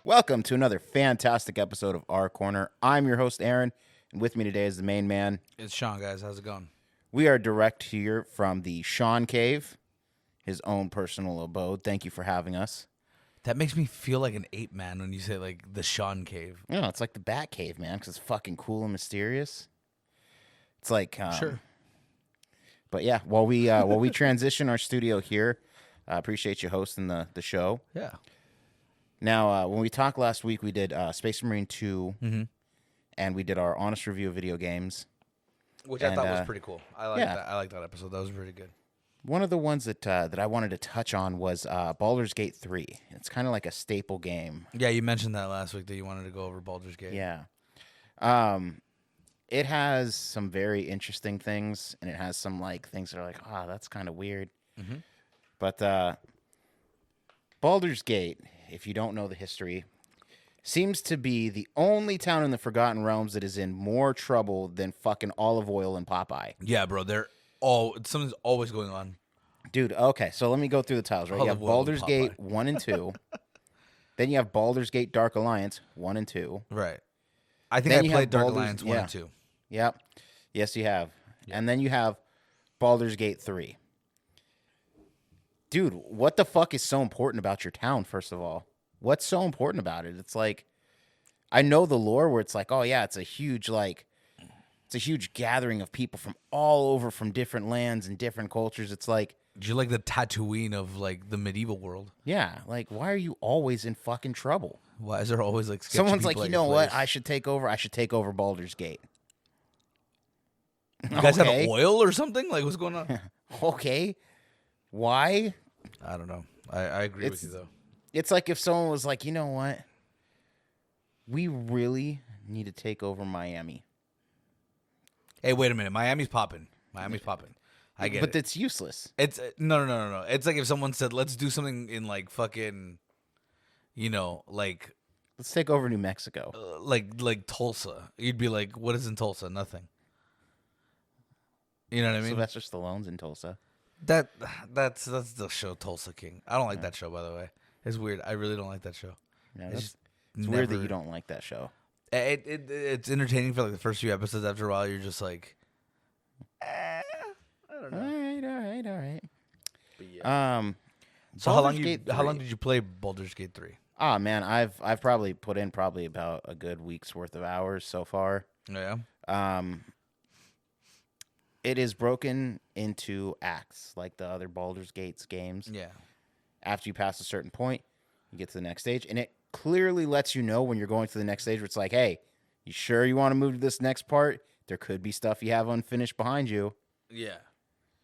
Welcome to another fantastic episode of Our Corner. I'm your host, Aaron, and with me today is the main man. It's Sean, guys. How's it going? We are direct here from the Sean Cave, his own personal abode. Thank you for having us. That makes me feel like an ape man when you say, like, the Sean Cave. No, it's like the Bat Cave, man, because it's fucking cool and mysterious. It's like... Sure. But yeah, while we transition our studio here, I appreciate you hosting the show. Yeah. Now, when we talked last week, we did Space Marine 2, Mm-hmm. and we did our honest review of video games. Which I thought was pretty cool. I like that. I like that episode. That was pretty good. One of the ones that I wanted to touch on was Baldur's Gate 3. It's kind of like a staple game. Yeah, you mentioned that last week that you wanted to go over Baldur's Gate. Yeah. It has some very interesting things, and it has some like things that are like, that's kind of weird. Mm-hmm. But Baldur's Gate, if you don't know the history, seems to be the only town in the Forgotten Realms that is in more trouble than fucking Olive Oil and Popeye. Yeah, bro. Something's always going on. Dude, okay, so let me go through the titles, right? You have Baldur's Gate 1 and 2. Then you have Baldur's Gate Dark Alliance 1 and 2. Right. I think I played Dark Alliance 1 and 2. Yep. Yes, you have. Yeah. And then you have Baldur's Gate 3. Dude, what the fuck is so important about your town, first of all? What's so important about it? It's like, I know the lore where it's like, oh yeah, it's a huge gathering of people from all over, from different lands and different cultures. It's like, Do you like the Tatooine of, like, the medieval world? yeah, like, why are you always in fucking trouble? Why is there always, like, sketchy Someone's people like, at you your know what? place? I should take over Baldur's Gate. You guys have Okay. oil or something? Like, what's going on? Okay. Why? I don't know. I agree with you, though. It's like if someone was like, you know what? We really need to take over Miami. Hey, wait a minute. Miami's popping. I get it. But it's useless. It's no. It's like if someone said, "Let's do something in like fucking, like Let's take over New Mexico. like Tulsa." You'd be like, "What is in Tulsa? Nothing." You know what I mean? Sylvester Stallone's in Tulsa. That's the show Tulsa King. I don't like that show, by the way. It's weird. I really don't like that show. Yeah, It's it's weird that you don't like that show. It's entertaining for like the first few episodes. After a while, you're just like, I don't know. All right. But yeah. So Baldur's how long did you play Baldur's Gate 3? Oh man, I've probably put in about a good week's worth of hours so far. Yeah. It is broken into acts like the other Baldur's Gates games. Yeah. After you pass a certain point, you get to the next stage, and it clearly lets you know when you're going to the next stage where it's like, hey, you sure you want to move to this next part? There could be stuff you have unfinished behind you. Yeah.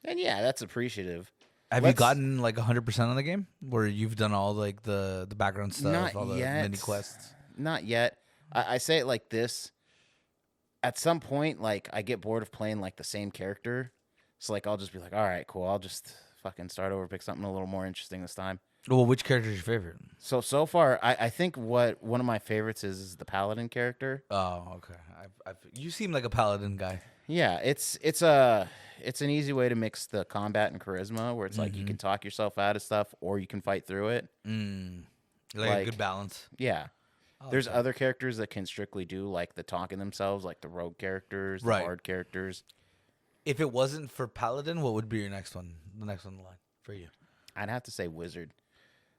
And yeah, that's appreciative. Have you gotten like 100% on the game where you've done all like the background stuff, Not all the yet. mini quests? Not yet. I say it like this. At some point, like, I get bored of playing like the same character. So like I'll just be like, all right, cool. I'll just fucking start over, pick something a little more interesting this time. Well, which character is your favorite? So far, I think what one of my favorites is the paladin character. Oh, okay. You seem like a paladin guy. Yeah, it's an easy way to mix the combat and charisma, where it's like you can talk yourself out of stuff or you can fight through it. Like a good balance. Yeah. There's other characters that can strictly do like the talking themselves, like the rogue characters, the bard characters. If it wasn't for paladin, what would be your next one? The next one in line for you? I'd have to say wizard.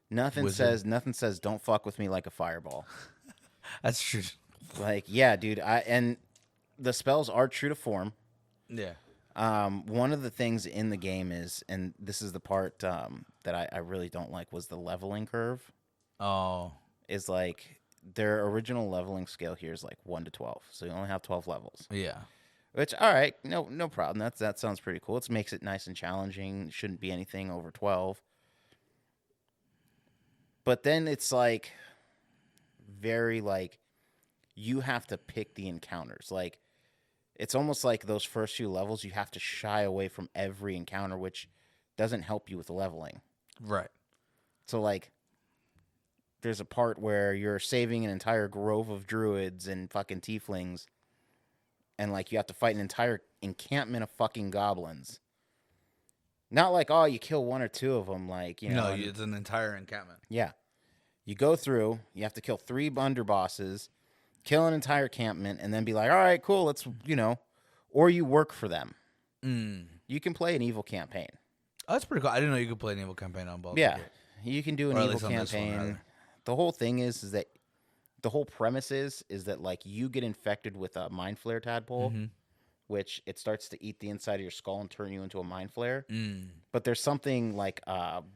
Nothing Wizard. says don't fuck with me like a fireball. That's true. Like, yeah, dude. And the spells are true to form. Yeah. One of the things in the game is, and this is the part that I really don't like, was the leveling curve. Oh. Is like their original leveling scale here is like 1 to 12, so you only have 12 levels. Yeah. Which, all right, no problem. That sounds pretty cool. It makes it nice and challenging. Shouldn't be anything over 12. But then it's like very like you have to pick the encounters. Like it's almost like those first few levels you have to shy away from every encounter, which doesn't help you with leveling. Right. So like there's a part where you're saving an entire grove of druids and fucking tieflings, and like you have to fight an entire encampment of fucking goblins. Not like, oh, you kill one or two of them, like, you know. No, it's an entire encampment. Yeah. You go through, you have to kill 3 underbosses, kill an entire encampment, and then be like, all right, cool, let's, you know, or you work for them. You can play an evil campaign. Oh, that's pretty cool. I didn't know you could play an evil campaign on Baldur. Yeah. You can do an Or at evil least on this one, campaign. rather. The whole thing is that the whole premise is that, like, you get infected with a mind flare tadpole, which it starts to eat the inside of your skull and turn you into a mind flare. But there's something like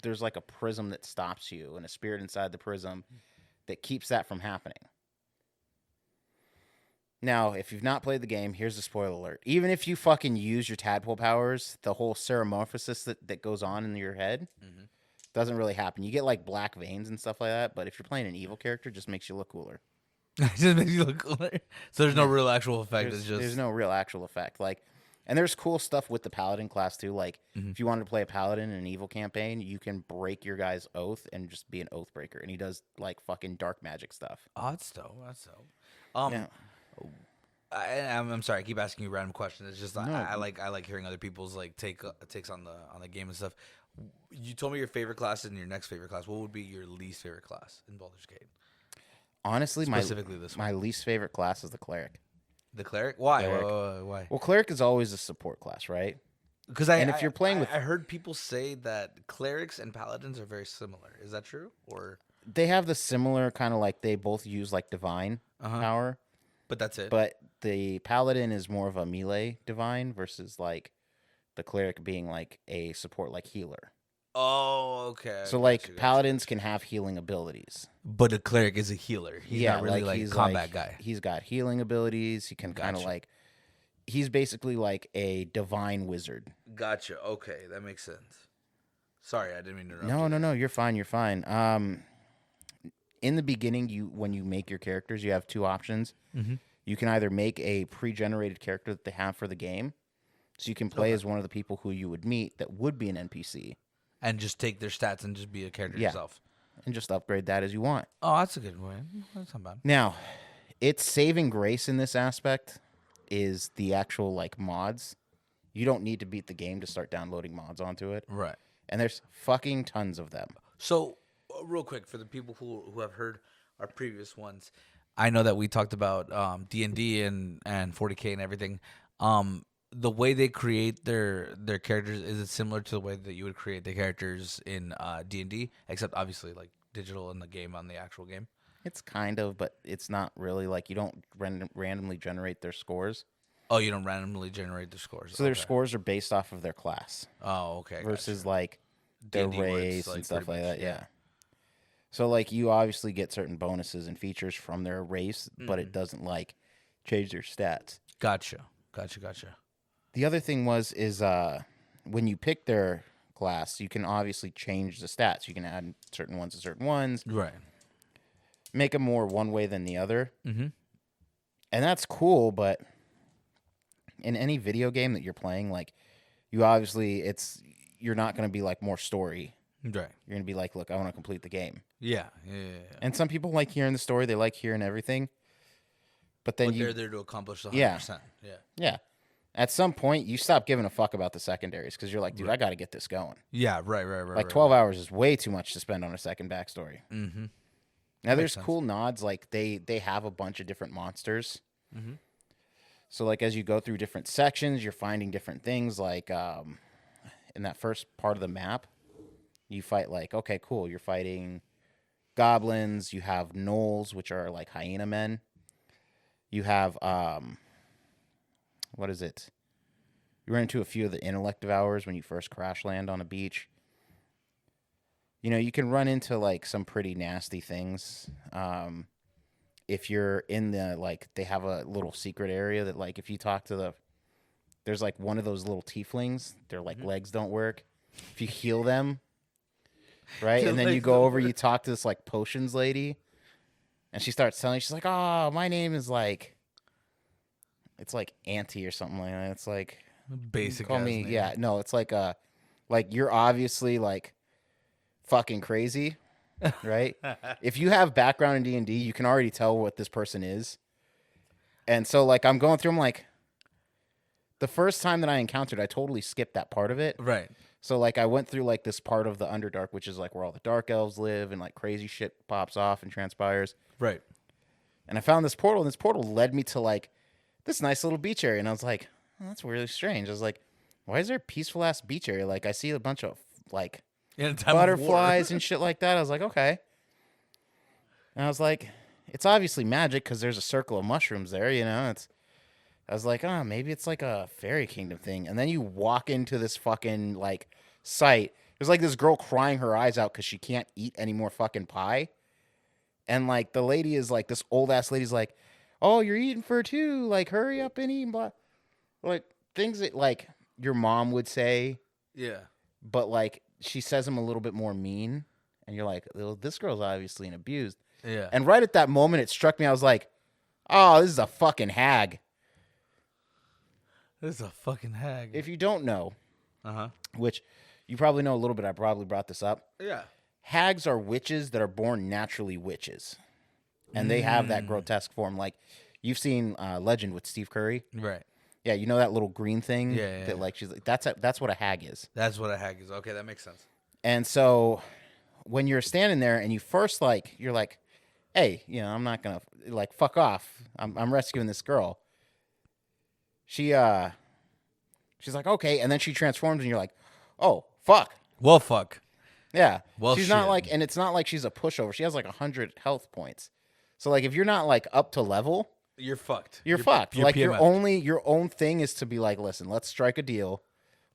there's like a prism that stops you and a spirit inside the prism that keeps that from happening. Now, if you've not played the game, here's a spoiler alert. Even if you fucking use your tadpole powers, the whole ceremorphosis that goes on in your head doesn't really happen. You get like black veins and stuff like that, but if you're playing an evil character, it just makes you look cooler. It just makes you look cooler. So there's no real actual effect. There's no real actual effect. Like, and there's cool stuff with the paladin class too. Like, if you wanted to play a paladin in an evil campaign, you can break your guy's oath and just be an oath breaker, and he does like fucking dark magic stuff. Oh, that's dope. Yeah. I'm sorry. I keep asking you random questions. It's just I like hearing other people's like takes on the game and stuff. You told me your favorite class and your next favorite class. What would be your least favorite class in Baldur's Gate? Honestly, Specifically my least favorite class is the cleric. The cleric? Why? Cleric. Why? Well, cleric is always a support class, right? Because if you're playing with, I heard people say that clerics and paladins are very similar. Is that true? Or they have the similar kind of like they both use like divine power, but that's it. But the paladin is more of a melee divine versus like the cleric being like a support like healer. Oh, okay. So like paladins can have healing abilities, but a cleric is a healer. He's not really like a combat guy. He's got healing abilities. He can kind of like, he's basically like a divine wizard. Gotcha. Okay, that makes sense. Sorry, I didn't mean to interrupt. No. You're fine. You're fine. In the beginning, when you make your characters, you have 2 options. You can either make a pre-generated character that they have for the game, so you can play as one of the people who you would meet that would be an NPC. And just take their stats and just be a character yourself. And just upgrade that as you want. Oh, that's a good way. That's not bad. Now, its saving grace in this aspect is the actual like mods. You don't need to beat the game to start downloading mods onto it. Right. And there's fucking tons of them. So, real quick, for the people who have heard our previous ones, I know that we talked about D&D and 40K and everything. The way they create their characters, is it similar to the way that you would create the characters in D&D, except obviously like digital in the game on the actual game? It's kind of, but it's not really. Like, you don't randomly generate their scores. Oh, you don't randomly generate their scores. So their scores are based off of their class. Oh, okay. Versus like their D&D race like and stuff like much, that. Yeah. So like you obviously get certain bonuses and features from their race, but it doesn't like change their stats. Gotcha. The other thing is when you pick their class, you can obviously change the stats. You can add certain ones to certain ones. Right. Make them more one way than the other. And that's cool, but in any video game that you're playing, like, you obviously, you're not going to be like more story. Right. You're going to be like, look, I want to complete the game. Yeah. And some people like hearing the story. They like hearing everything. But then they're there to accomplish the 100%. Yeah. At some point, you stop giving a fuck about the secondaries because you're like, dude, I got to get this going. Yeah, right. Like 12 hours is way too much to spend on a second backstory. Now, there's cool nods. Like, they have a bunch of different monsters. So, like, as you go through different sections, you're finding different things. Like, in that first part of the map, you fight, like, okay, cool. You're fighting goblins. You have gnolls, which are, like, hyena men. You have, what is it? You run into a few of the intellect devourers when you first crash land on a beach. You know, you can run into, like, some pretty nasty things. If you're in the, like, they have a little secret area that, like, if you talk to there's, like, one of those little tieflings. Their, like, legs don't work. If you heal them, right? And then you go over, you talk to this, like, potions lady. And she starts telling you, she's like, oh, my name is, like, it's, like, Auntie or something like that. It's, like, basic call me, name. yeah, no, it's, like, you're obviously, like, fucking crazy, right? If you have background in D&D, you can already tell what this person is. And so, like, I'm going through, I'm like, the first time that I encountered, I totally skipped that part of it. Right. So like I went through like this part of the Underdark, which is like where all the dark elves live and like crazy shit pops off and transpires. Right. And I found this portal, and this portal led me to like this nice little beach area. And I was like, oh, that's really strange. I was like, why is there a peaceful ass beach area? Like I see a bunch of like In a time butterflies and shit like that. I was like, okay. And I was like, it's obviously magic because there's a circle of mushrooms there, you know? I was like, oh, maybe it's like a fairy kingdom thing. And then you walk into this fucking like site. There's like this girl crying her eyes out because she can't eat any more fucking pie. And like the lady is like, this old ass lady's like, oh, you're eating for two. Like, hurry up and eat. Blah. Like things that like your mom would say. Yeah. But like she says them a little bit more mean. And you're like, well, this girl's obviously an abused. Yeah. And right at that moment, it struck me. I was like, oh, this is a fucking hag. This is a fucking hag. If you don't know, which you probably know a little bit, I probably brought this up. Yeah. Hags are witches that are born naturally witches. And they have that grotesque form. Like, you've seen Legend with Steve Curry. Right. Yeah, you know that little green thing? Yeah. That, like, she's like, that's what a hag is. That's what a hag is. Okay, that makes sense. And so when you're standing there and you first, like, you're like, hey, you know, I'm not going to, like, fuck off. I'm rescuing this girl. She's like, okay. And then she transforms and you're like, oh, fuck. Well, fuck. Yeah. Well, she's not like, and it's not like she's a pushover. She has like 100 health points. So like, if you're not like up to level, you're fucked. You're fucked. Like PMF. your own thing is to be like, listen, let's strike a deal.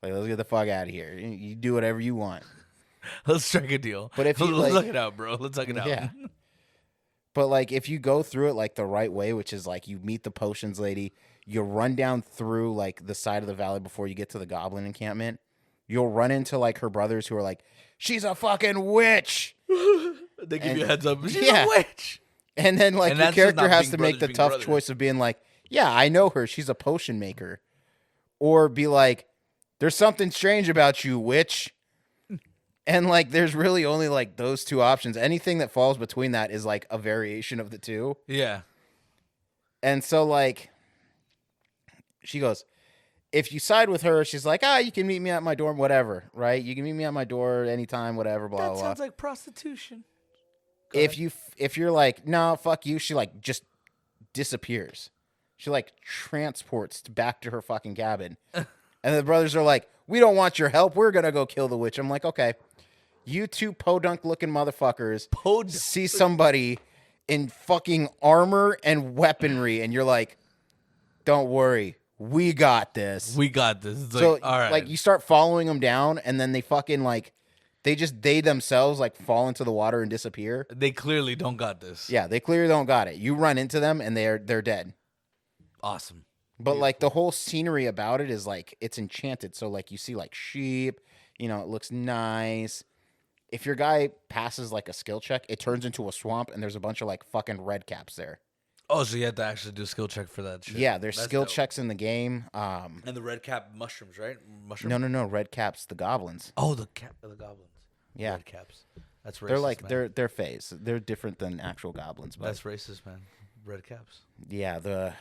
Like, let's get the fuck out of here. You do whatever you want. Let's strike a deal. But if you let's like, look it out, bro. Let's look it out. Yeah. But like, if you go through it like the right way, which is like you meet the potions lady, you run down through like the side of the valley before you get to the goblin encampment. You'll run into like her brothers who are like, she's a fucking witch. They give you a heads up. She's a witch. And then like your character has to make the tough brothers. choice of being like, yeah, I know her. She's a potion maker. Or be like, there's something strange about you, witch. And like, there's really only like those two options. Anything that falls between that is like a variation of the two. Yeah. And so like, she goes, if you side with her, she's like, you can meet me at my dorm, whatever, right? You can meet me at my door anytime, whatever, blah, blah. That sounds like prostitution. If you're like, no, fuck you, she like just disappears. She like transports back to her fucking cabin. And the brothers are like, we don't want your help. We're going to go kill the witch. I'm like, okay. You two podunk looking motherfuckers see somebody in fucking armor and weaponry. And you're like, don't worry. We got this. We got this. It's so like, all right. Like you start following them down and then they fucking like, they themselves like fall into the water and disappear. They clearly don't got this. Yeah, they clearly don't got it. You run into them and they're dead. Awesome. But like the whole scenery about it is like it's enchanted. So like you see like sheep, you know, it looks nice. If your guy passes like a skill check, it turns into a swamp and there's a bunch of like fucking red caps there. Oh, so you have to actually do a skill check for that shit. Yeah, there's skill checks in the game. And the red cap mushrooms, right? No. Red caps, the goblins. Oh, the goblins. Yeah. Red caps. That's racist. They're like man. they're phase. They're different than actual goblins. But that's racist, man. Red caps. Yeah, they're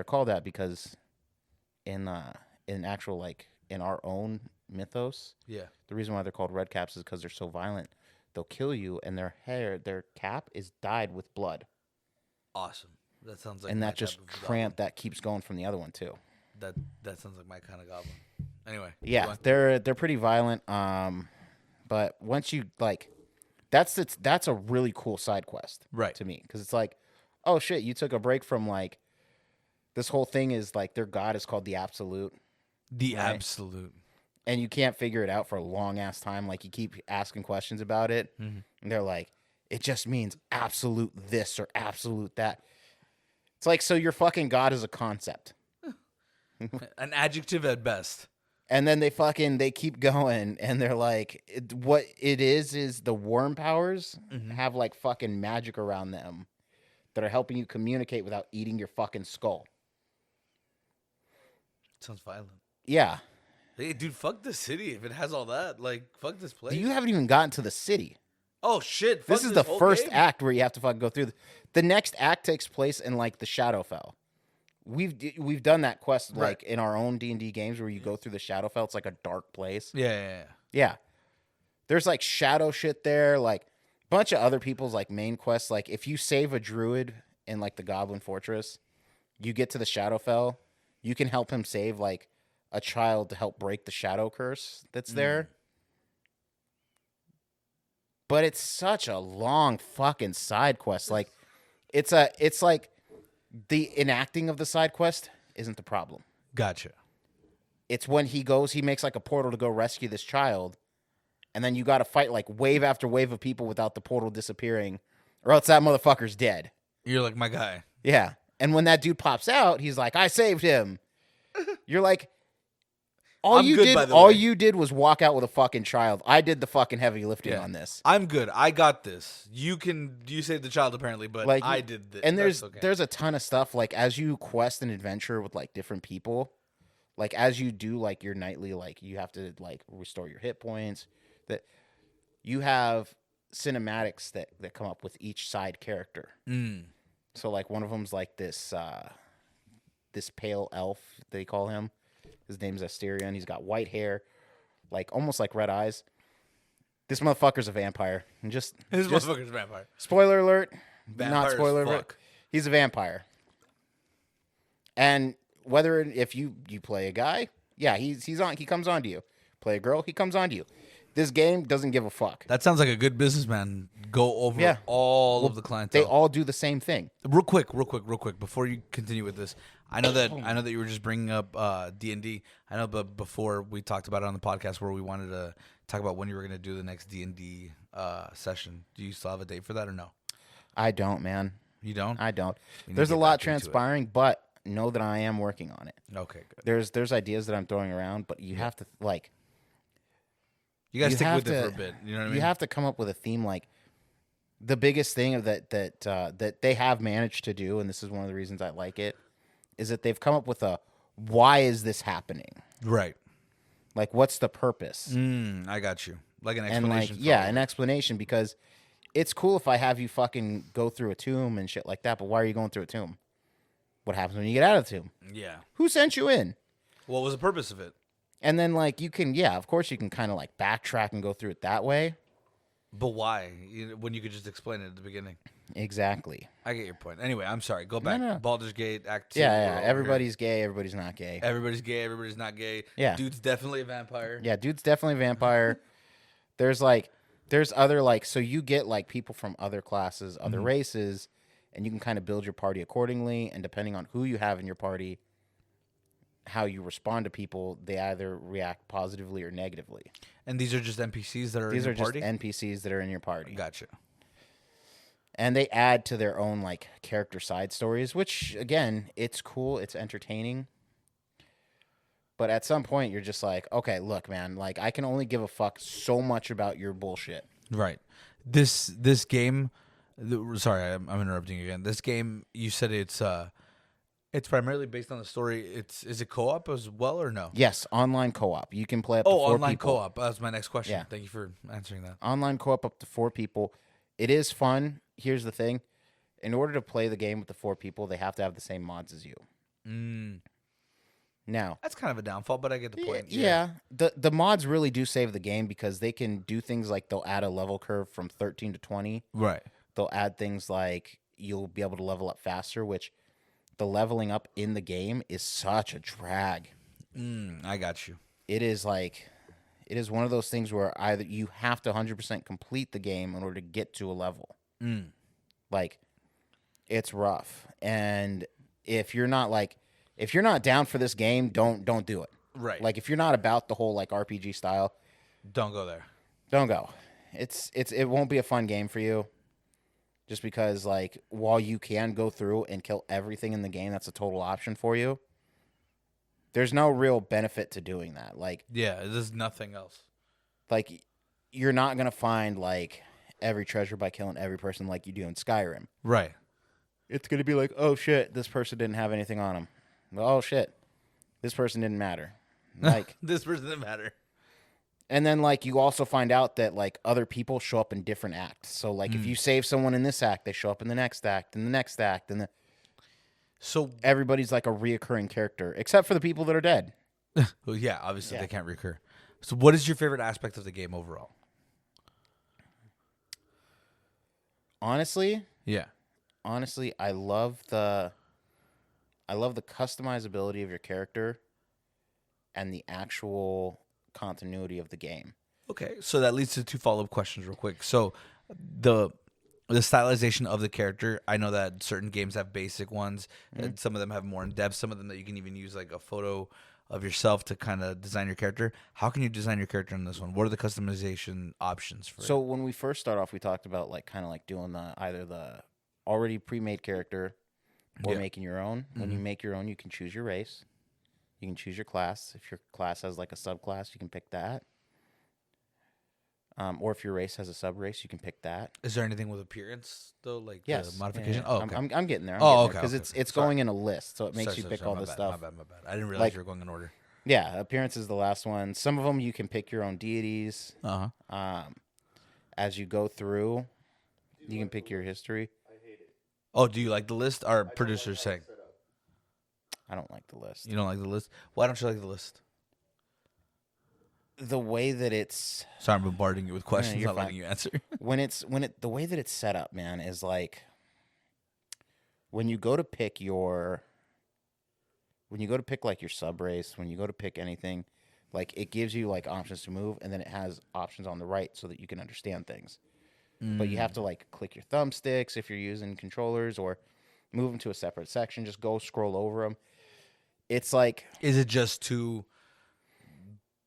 called that because in actual like in our own mythos, yeah, the reason why they're called red caps is because they're so violent. They'll kill you, and their cap is dyed with blood. Awesome. That sounds like and that just that keeps going from the other one too. That sounds like my kind of goblin. Anyway, yeah, they're pretty violent. But once you like, that's a really cool side quest, right? To me, because it's like, oh shit, you took a break from like. This whole thing is like their god is called the Absolute. The right? Absolute. And you can't figure it out for a long ass time. Like you keep asking questions about it, and they're like, it just means absolute this or absolute that. It's like, so your fucking god is a concept. An adjective at best. And then they keep going, and they're like, what it is the worm powers have like fucking magic around them that are helping you communicate without eating your fucking skull. Sounds violent. Yeah. Hey, dude, fuck the city if it has all that. Like, fuck this place. You haven't even gotten to the city. Oh, shit. This is the first act where you have to fucking go through. The next act takes place in, like, the Shadowfell, we've done that quest Right. like in our own D&D games where you go through the Shadowfell. It's like a dark place. Yeah. Yeah. There's like shadow shit there, like a bunch of other people's like main quests. Like if you save a druid in like the Goblin Fortress, you get to the Shadowfell, you can help him save like a child to help break the shadow curse that's there. But it's such a long fucking side quest. Like it's like the enacting of the side quest isn't the problem. Gotcha. It's when he makes like a portal to go rescue this child, and then you got to fight like wave after wave of people without the portal disappearing, or else that motherfucker's dead. You're like my guy. Yeah. And when that dude pops out, he's like, I saved him. You're like, all you did was walk out with a fucking child. I did the fucking heavy lifting on this. I'm good. I got this. You saved the child apparently, but like, I did this. And there's a ton of stuff like as you quest and adventure with like different people, like as you do like your nightly, like you have to like restore your hit points, that you have cinematics that come up with each side character. So like one of them's like this pale elf, they call him. His name's Asterion. He's got white hair, like almost like red eyes. This motherfucker's a vampire. And motherfucker's a vampire. Spoiler alert. Vampire not spoiler as alert. fuck. He's a vampire. And if you play a guy, yeah, he comes on to you. Play a girl, he comes on to you. This game doesn't give a fuck. That sounds like a good businessman. Go over all of the clientele. They all do the same thing. Real quick, before you continue with this, I know that you were just bringing up D&D. I know, but before we talked about it on the podcast where we wanted to talk about when you were going to do the next D&D session. Do you still have a date for that or no? I don't, man. You don't? I don't. There's a lot transpiring, but know that I am working on it. Okay, good. There's ideas that I'm throwing around, but you have to like. You gotta stick with it for a bit. You know what I mean? You have to come up with a theme. Like the biggest thing that they have managed to do, and this is one of the reasons I like it, is that they've come up with a why is this happening? Right. Like what's the purpose? I got you. Like an explanation. And like an explanation, because it's cool if I have you fucking go through a tomb and shit like that, but why are you going through a tomb? What happens when you get out of the tomb? Yeah. Who sent you in? What was the purpose of it? And then, like, you can, of course, you can kind of, like, backtrack and go through it that way. But why? When you could just explain it at the beginning. Exactly. I get your point. Anyway, I'm sorry. Go back. No. Baldur's Gate, Act 2. Yeah. Everybody's gay. Everybody's not gay. Everybody's gay. Everybody's not gay. Yeah. Dude's definitely a vampire. Yeah, dude's definitely a vampire. There's other, like, so you get, like, people from other classes, other races, and you can kind of build your party accordingly. And depending on who you have in your party, how you respond to people, they either react positively or negatively. And these are just NPCs that are in your party? These are just NPCs that are in your party. Gotcha. And they add to their own, like, character side stories, which, again, it's cool. It's entertaining. But at some point, you're just like, okay, look, man, like, I can only give a fuck so much about your bullshit. Right. This game... Sorry, I'm interrupting you again. This game, you said it's primarily based on the story. Is it co-op as well or no? Yes, online co-op. You can play up to 4 people. Online co-op. That was my next question. Yeah. Thank you for answering that. Online co-op up to 4 people. It is fun. Here's the thing. In order to play the game with the 4 people, they have to have the same mods as you. Now, that's kind of a downfall, but I get the point. Yeah. The mods really do save the game because they can do things like they'll add a level curve from 13 to 20. Right. They'll add things like you'll be able to level up faster, which the leveling up in the game is such a drag. I got you. It is one of those things where either you have to 100% complete the game in order to get to a level. Like, it's rough. And if you're not down for this game, don't do it. Right. Like, if you're not about the whole, like, RPG style, don't go there. Don't go. It won't be a fun game for you. Just because, like, while you can go through and kill everything in the game, that's a total option for you. There's no real benefit to doing that. Like, yeah, there's nothing else. Like, you're not gonna find like every treasure by killing every person like you do in Skyrim. Right. It's gonna be like, oh shit, this person didn't have anything on him. Well, oh shit, this person didn't matter. Like this person didn't matter. And then, like, you also find out that, like, other people show up in different acts. So, like, if you save someone in this act, they show up in the next act, and the next act, and So, Everybody's like a reoccurring character, except for the people that are dead. well, yeah, obviously Yeah. they can't recur. So, what is your favorite aspect of the game overall? Honestly, Yeah. I love the customizability of your character and the actual continuity of the game. Okay, so that leads to two follow up questions, real quick. So, the the stylization of the character. I know that certain games have basic ones, and some of them have more in depth. Some of them that you can even use like a photo of yourself to kind of design your character. How can you design your character in this one? What are the customization options for So it? when we first start off, we talked about like kind of like doing the either the already pre-made character or Yeah. making your own. When you make your own, you can choose your race. You can choose your class. If your class has like a subclass, you can pick that. Or if your race has a sub race, you can pick that. Is there anything with appearance though, like the Yes. modification? Yeah. Oh, okay. I'm getting there. Oh, okay. Because Okay. it's Sorry. going in a list, so it makes Sorry, you sorry, pick sorry. all My this bad. stuff. My bad. I didn't realize Like you were going in order. yeah, appearance is the last one. Some of them you can pick your own deities. Uh huh. As you go through, you can pick your history. Oh, do you like the list? Our producer's saying I don't like the list. you don't like the list. Why don't you like the list? The way that it's Sorry, I'm bombarding you with questions, you're not letting fine. you answer. the way that it's set up, man, is like when you go to pick your when you go to pick like your sub race, when you go to pick anything, like it gives you like options to move, and then it has options on the right so that you can understand things. But you have to like click your thumbsticks if you're using controllers, or move them to a separate section. Just go scroll over them. It's like Is it just too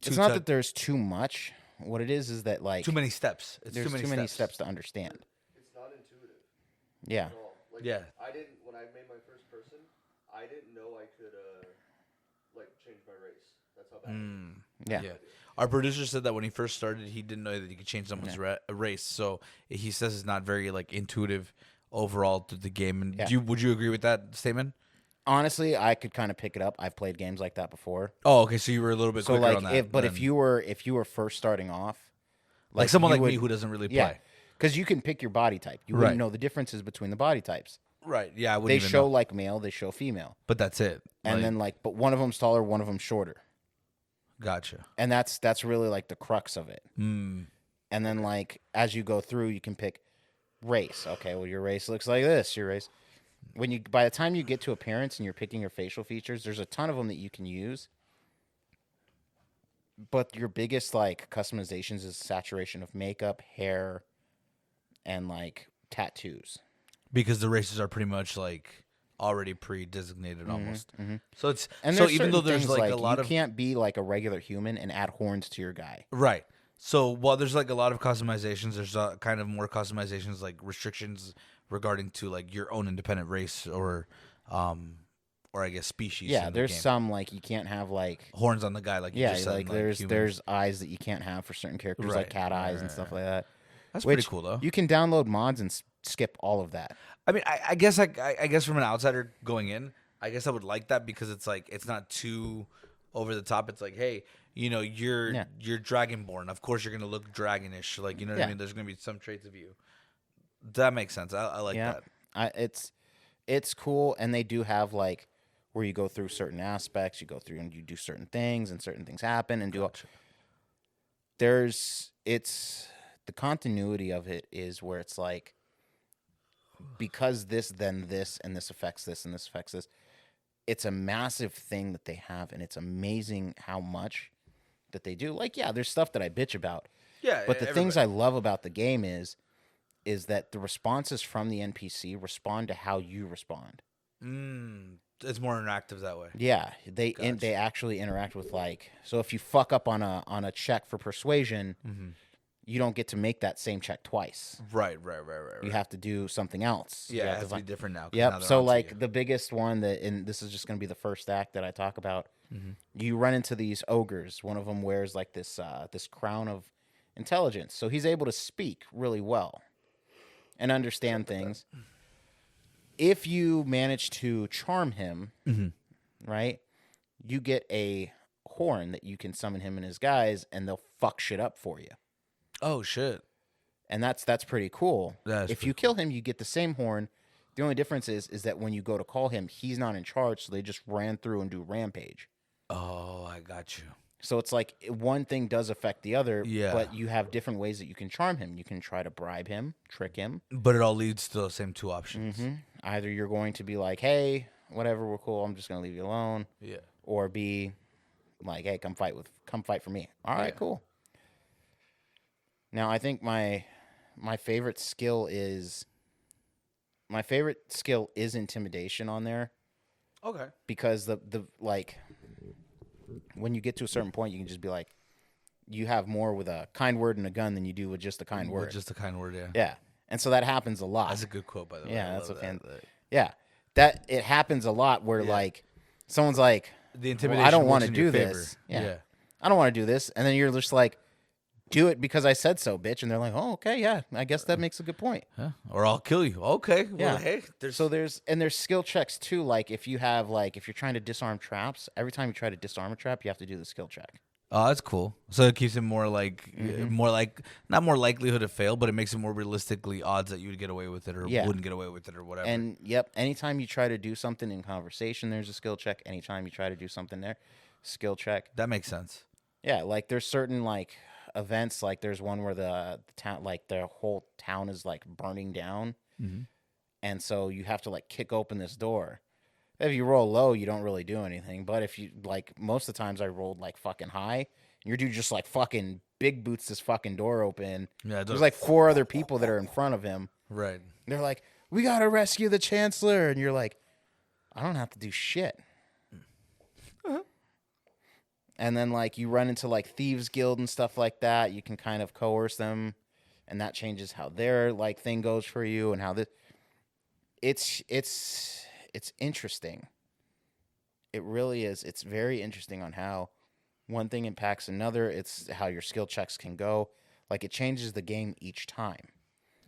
it's not that there's too much. What it is that like too many steps? It's there's too many steps to understand. It's not intuitive Yeah. at all. Like, Yeah. I didn't when I made my first person. I didn't know I could like change my race. That's how bad. Yeah. Our producer said that when he first started, he didn't know that he could change someone's race. So he says it's not very like intuitive overall to the game. And Yeah. would you agree with that statement? Honestly, I could kind of pick it up. I've played games like that before. Oh, okay. So you were a little bit So quicker like, on that. if you were first starting off, like someone you like would, me who doesn't really play. yeah, because you can pick your body type. You Right. wouldn't know the differences between the body types. Right. Yeah. I wouldn't They even show know. like male, they show female, But that's it. and then but one of them's taller, one of them's shorter, Gotcha. and that's really like the crux of it. Mm. And then like as you go through, you can pick race. Okay, well your race looks like this. Your race. By the time you get to appearance and you're picking your facial features, there's a ton of them that you can use. But your biggest like customizations is saturation of makeup, hair, and like tattoos. Because the races are pretty much like already pre-designated almost. So it's And so there's even though certain there's things, like a lot you of can't be like a regular human and add horns to your guy. right. So while there's like a lot of customizations, there's kind of more customizations like restrictions regarding to like your own independent race or I guess species. Yeah, in the there's game. some like you can't have like horns on the guy like you yeah, just said. like humans. there's eyes that you can't have for certain characters, Right, like cat right, eyes and right, stuff right. like that. That's Which pretty cool though. You can download mods and skip all of that. I mean, I guess I guess from an outsider going in, I guess I would like that because it's like it's not too over the top. It's like, hey, you're dragonborn. Of course, you're gonna look dragonish. Like you know what I Yeah. mean. There's gonna be some traits of you. That makes sense. I like Yeah, that. it's cool, and they do have like where you go through certain aspects. You go through and you do certain things, and certain things happen, and Gotcha. it's the continuity of it is where it's like because this, then this, and this affects this, and this affects this. It's a massive thing that they have, and it's amazing how much that they do. Like, yeah, there's stuff that I bitch about, Yeah, but the things I love about the game is that the responses from the NPC respond to how you respond. It's more interactive that way. Yeah, they actually interact with like so if you fuck up on a check for persuasion, you don't get to make that same check twice. Right. You have to do something else. Yeah, You it have has to be find- different now. 'Cause now Yep. they're So onto like you. the biggest one and this is just going to be the first act that I talk about. Mm-hmm. You run into these ogres. One of them wears like this crown of intelligence, so he's able to speak really well and understand things. If you manage to charm him, right, you get a horn that you can summon him and his guys, and they'll fuck shit up for you. Oh shit. And that's pretty cool. That is If pretty you kill him, you get the same horn, The only difference is that when you go to call him, he's not in charge, so they just ran through and do rampage. Oh, I got you. So it's like one thing does affect the other, Yeah. but you have different ways that you can charm him. You can try to bribe him, trick him. But it all leads to those same two options. Either you're going to be like, hey, whatever, we're cool, I'm just going to leave you alone. Yeah. Or be like, hey, come fight for me. All right, cool. Now, I think my favorite skill is intimidation on there. Okay. Because the like when you get to a certain point, you can just be like, you have more with a kind word and a gun than you do with just a kind word. Just a kind word, yeah. Yeah. And so that happens a lot. That's a good quote, by the way. Yeah, I that's love a fan. that. Yeah. That it happens a lot where like someone's like, The intimidation. I don't want works to in your do favor. this. Yeah. I don't want to do this. And then you're just like, do it because I said so, bitch. And they're like, oh, okay, yeah. I guess that makes a good point. Huh? Or I'll kill you. Okay. Well, Yeah. hey, there's there's skill checks too. Like if you're trying to disarm traps, every time you try to disarm a trap, you have to do the skill check. Oh, that's cool. So it keeps it more like not more likelihood to fail, but it makes it more realistically odds that you would get away with it or wouldn't get away with it or whatever. And anytime you try to do something in conversation, there's a skill check. Anytime you try to do something there, skill check. That makes sense. Yeah, like there's certain like events, like there's one where the town, like the whole town is like burning down, and so you have to like kick open this door. If you roll low, you don't really do anything. But if you like, most of the times I rolled like fucking high, and your dude just like fucking big boots this fucking door open. Yeah, there's like 4 other people that are in front of him. Right. They're like, we gotta rescue the chancellor, and you're like, I don't have to do shit. And then like you run into like thieves guild and stuff like that. You can kind of coerce them, and that changes how their like thing goes for you and how this. It's interesting. It really is. It's very interesting on how one thing impacts another. It's how your skill checks can go. Like it changes the game each time.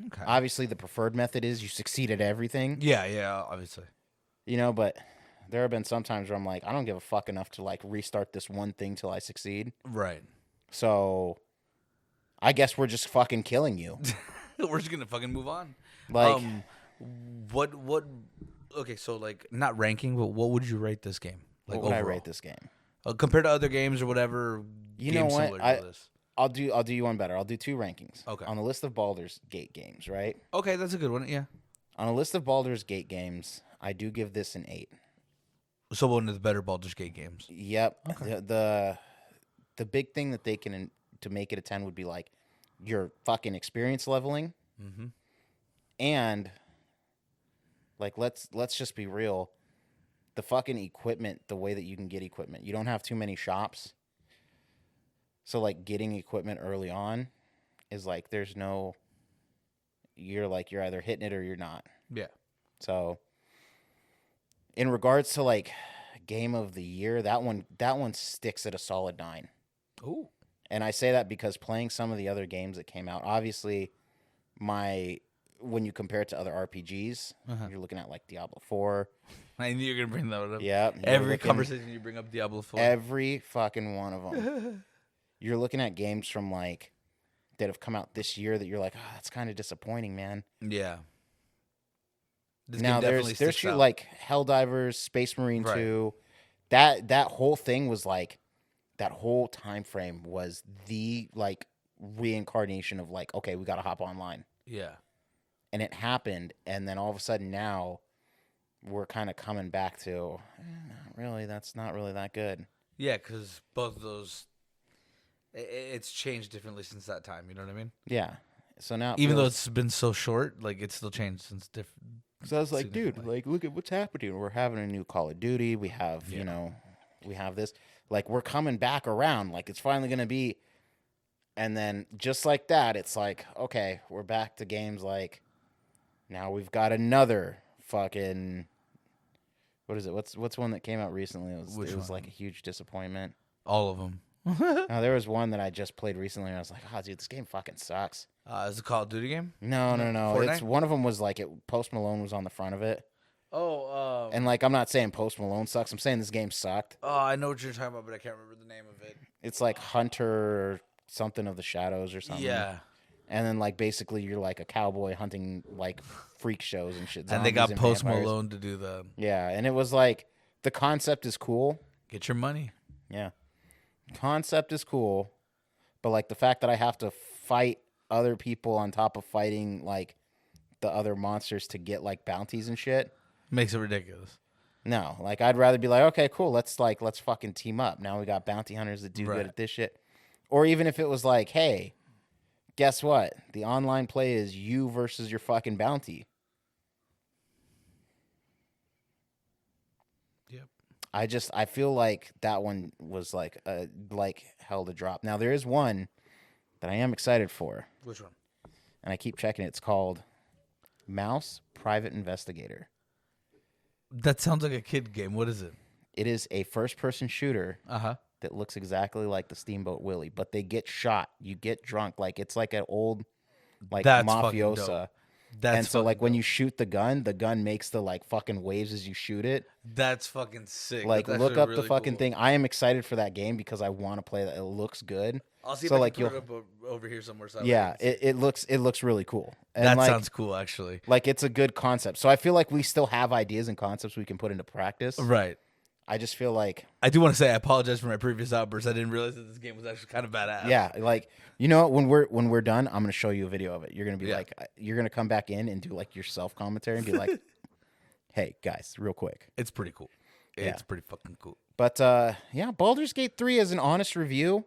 Okay. Obviously, the preferred method is you succeed at everything. Yeah, obviously. You know, but there have been some times where I'm like, I don't give a fuck enough to like restart this one thing till I succeed. Right. So I guess we're just fucking killing you. We're just gonna fucking move on. Like what okay, so like not ranking, but what would you rate this game? Like what would I overall? rate this game? Compared to other games or whatever. You know what? Similar to this. I'll do you one better. I'll do 2 rankings. Okay. On the list of Baldur's Gate games, right? Okay, that's a good one. Yeah. On a list of Baldur's Gate games, I do give this an 8. So one of the better Baldur's Gate games. Yep. Okay. The big thing that they can to make it a 10 would be like your fucking experience leveling. Mm-hmm. And like let's just be real. The fucking equipment, the way that you can get equipment. You don't have too many shops. So like getting equipment early on is like you're either hitting it or you're not. Yeah. So in regards to like game of the year, that one sticks at a solid 9. Ooh. And I say that because playing some of the other games that came out, obviously when you compare it to other RPGs, you're looking at like Diablo 4. I knew you were gonna bring that up. Yeah. Every conversation you bring up Diablo 4. Every fucking one of them. You're looking at games from like that have come out this year that you're like, oh, that's kind of disappointing, man. Yeah. This Now game definitely there's sticks out. like Helldivers, Space Marine 2. That whole thing was like that whole time frame was the like reincarnation of like, okay, we got to hop online. Yeah. And it happened, and then all of a sudden now we're kind of coming back to not really, that's not really that good. Yeah, because both of those, it's changed differently since that time. You know what I mean? Yeah. So now, Even though it's been so short, like it's still changed since different. so I was like, dude, like look at what's happening. We're having a new Call of Duty. We have, we have this. Like we're coming back around. Like it's finally gonna be. And then just like that, it's like, okay, we're back to games like. Now we've got another fucking. What is it? What's one that came out recently? It was like a huge disappointment. All of them. Now there was one that I just played recently, and I was like, "Oh, dude, this game fucking sucks." Is it a Call of Duty game? No. Fortnite? It's one of them was like Post Malone was on the front of it, Oh, and like I'm not saying Post Malone sucks. I'm saying this game sucked. oh, I know what you're talking about, but I can't remember the name of it. It's like Hunter or something of the Shadows or something. Yeah. And then like basically you're like a cowboy hunting like freak shows and shit. And they got zombies Post vampires. Malone to do the Yeah, and it was like the concept is cool. get your money. Yeah. Concept is cool, but like the fact that I have to fight other people on top of fighting like the other monsters to get like bounties and shit. Makes it ridiculous. No, like I'd rather be like, okay, cool, let's fucking team up. Now we got bounty hunters that do Right. good at this shit. Or even if it was like, hey, guess what? The online play is you versus your fucking bounty. Yep. I feel like that one was like hell to drop. Now there is one that I am excited for, Which one? and I keep checking it. It's called Mouse Private Investigator. That sounds like a kid game. What is it? It is a first-person shooter Uh-huh. that looks exactly like the Steamboat Willie, but they get shot. You get drunk. Like it's like an old like That's fucking dope. mafiosa. That's And so like fucking when dope. you shoot the gun makes the like fucking waves as you shoot it. That's fucking sick. Like That's look actually up the really fucking cool. thing. I am excited for that game because I want to play that. It looks good. I'll see if So, I like, can put you'll- it up over here somewhere. So Yeah, it looks really cool. And that like, sounds cool, actually. like it's a good concept. So I feel like we still have ideas and concepts we can put into practice. Right. I just feel like I do want to say I apologize for my previous outburst. I didn't realize that this game was actually kind of badass. yeah, like you know what, when we're done, I'm gonna show you a video of it. You're gonna be Yeah. like you're gonna come back in and do like your self commentary and be like, hey guys, real quick. It's pretty cool. Yeah. It's pretty fucking cool. But yeah, Baldur's Gate 3 is an honest review.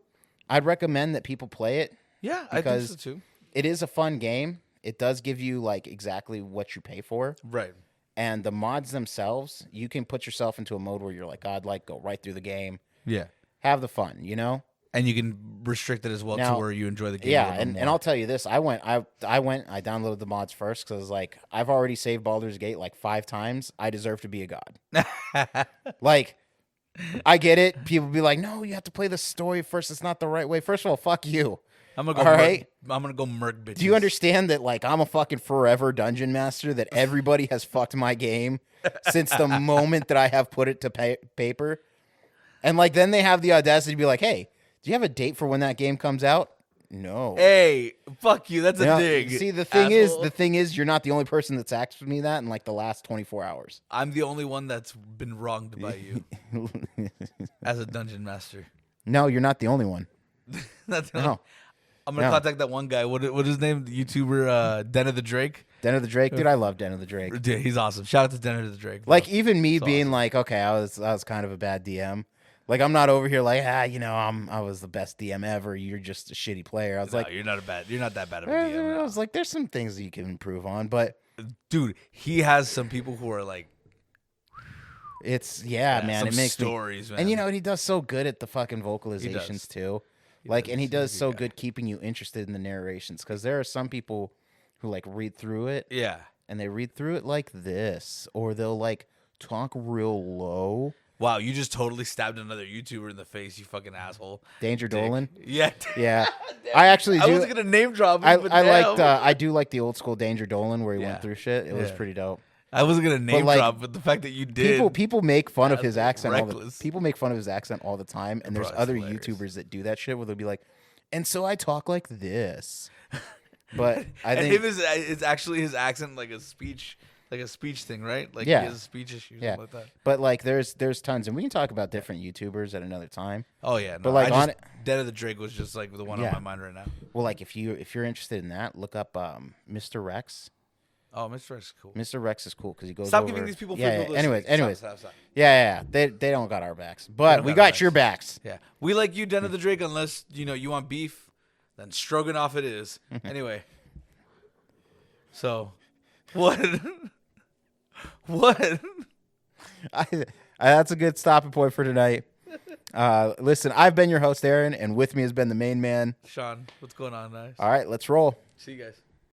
I'd recommend that people play it. Yeah, Because- I think so too. It is a fun game. It does give you like exactly what you pay for. Right. And the mods themselves, you can put yourself into a mode where you're like, I'd like go right through the game, Yeah. have the fun, you know? And you can restrict it as well Now- to where you enjoy the game. a Yeah, little bit and more. I'll tell you this, I downloaded the mods first because like I've already saved Baldur's Gate like 5 times. I deserve to be a god. Like, I get it. People be like, no, you have to play the story first. It's not the right way. First of all, fuck you. I'm gonna go. All murk, right. I'm gonna go murk bitches. Do you understand that like I'm a fucking forever dungeon master, that everybody has fucked my game since the moment that I have put it to paper? And like then they have the audacity to be like, hey, do you have a date for when that game comes out? No. Hey, fuck you. That's a You know, dig. See, the asshole. thing is, you're not the only person that's asked me that in like the last 24 hours. I'm the only one that's been wronged by you as a dungeon master. No, you're not the only one. That's No. I'm gonna No. contact that one guy. What is his name? The YouTuber Den of the Drake. Den of the Drake, dude, I love Den of the Drake. Dude, he's awesome. Shout out to Den of the Drake. bro. Like even me It's being like, okay, I was kind of a bad DM. Like I'm not over here like, I was the best DM ever. You're just a shitty player. I was No, like, you're not that bad of a DM. I no. was like, there's some things that you can improve on, but Dude, he has some people who are like, it's man, some it makes me. stories, man. And you know, he does so good at the fucking vocalizations too. Like, and he does He's a so guy. good keeping you interested in the narrations because there are some people who like read through it Yeah. and they read through it like this, or they'll like talk real low. Wow, you just totally stabbed another YouTuber in the face, you fucking asshole. Danger Dick. Dolan. Yeah. Yeah, I actually I do. was gonna name drop him, I but liked. damn. I do like the old school Danger Dolan where he Yeah. went through shit. It was Yeah. pretty dope. I wasn't gonna name like, drop, but the fact that you did. People make fun of That's his accent. reckless. People make fun of his accent all the time, and Bro, there's it's other hilarious. YouTubers that do that shit where they'll be like, "And so I talk like this," but I and think him is actually his accent like a speech thing, right? Like Yeah. he has a speech issue, Yeah. something like that. But like, there's tons, and we can talk about different YouTubers at another time. Oh yeah, no, But, like, I on just, Dead of the Drake was just like the one Yeah. on my mind right now. Well, like if you're interested in that, look up Mr. Rex. Oh, Mr. X is cool. Mr. Rex is cool because he goes. Stop over, giving these people free Yeah. publicity. Anyways. Stop. Yeah. They don't got our backs, but don't we got our got your backs. Yeah, we like you, Den of the Drake, unless you want beef, then stroganoff it is. Anyway, so what? What? That's a good stopping point for tonight. Listen, I've been your host, Aaron, and with me has been the main man. Sean, what's going on, guys? All right, let's roll. See you guys.